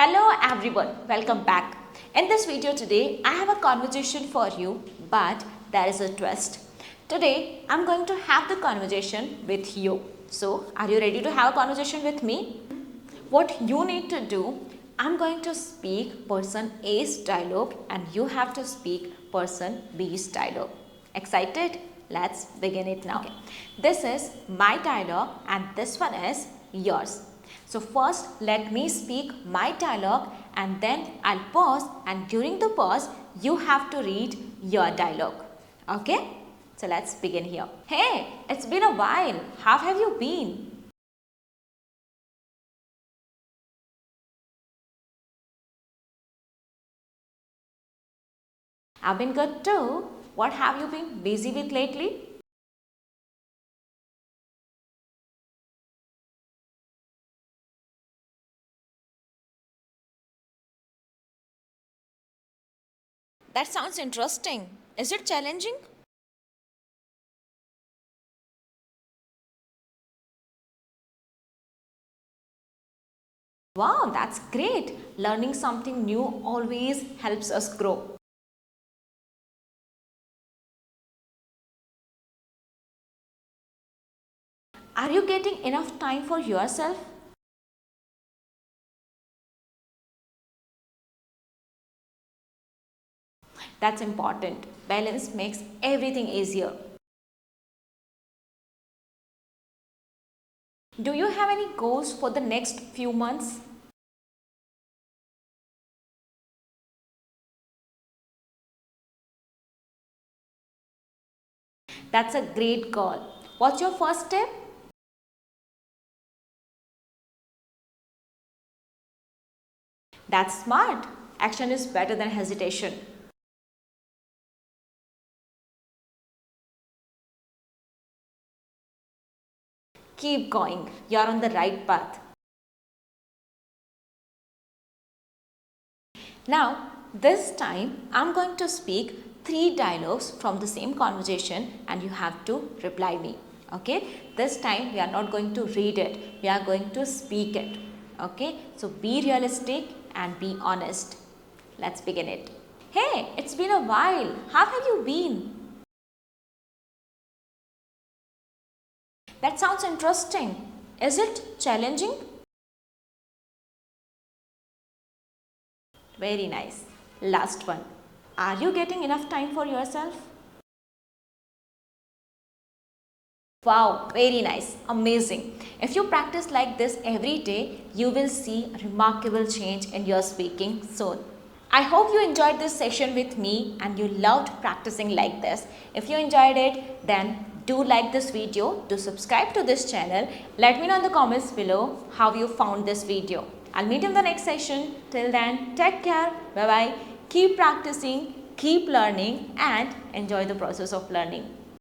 Hello everyone, welcome back. In this video today, I have a conversation for you, but there is a twist. Today, I'm going to have the conversation with you. So, are you ready to have a conversation with me? What you need to do, I'm going to speak person A's dialogue and you have to speak person B's dialogue. Excited? Let's begin it now. Okay. This is my dialogue and this one is yours. So first let me speak my dialogue and then I'll pause, and during the pause you have to read your dialogue. Okay? So let's begin here. Hey, it's been a while. How have you been? I've been good too. What have you been busy with lately? That sounds interesting. Is it challenging? Wow, that's great. Learning something new always helps us grow. Are you getting enough time for yourself? That's important. Balance makes everything easier. Do you have any goals for the next few months? That's a great goal. What's your first step? That's smart. Action is better than hesitation. Keep going. You're on the right path. Now, this time I'm going to speak 3 dialogues from the same conversation and you have to reply me. Okay? This time we are not going to read it. We are going to speak it. Okay? So be realistic and be honest. Let's begin it. Hey, it's been a while. How have you been? That sounds interesting. Is it challenging? Very nice. Last one. Are you getting enough time for yourself? Wow, very nice. Amazing. If you practice like this every day, you will see a remarkable change in your speaking soon. I hope you enjoyed this session with me and you loved practicing like this. If you enjoyed it, then do like this video, do subscribe to this channel. Let me know in the comments below how you found this video. I'll meet you in the next session. Till then, take care. Bye-bye. Keep practicing, keep learning and enjoy the process of learning.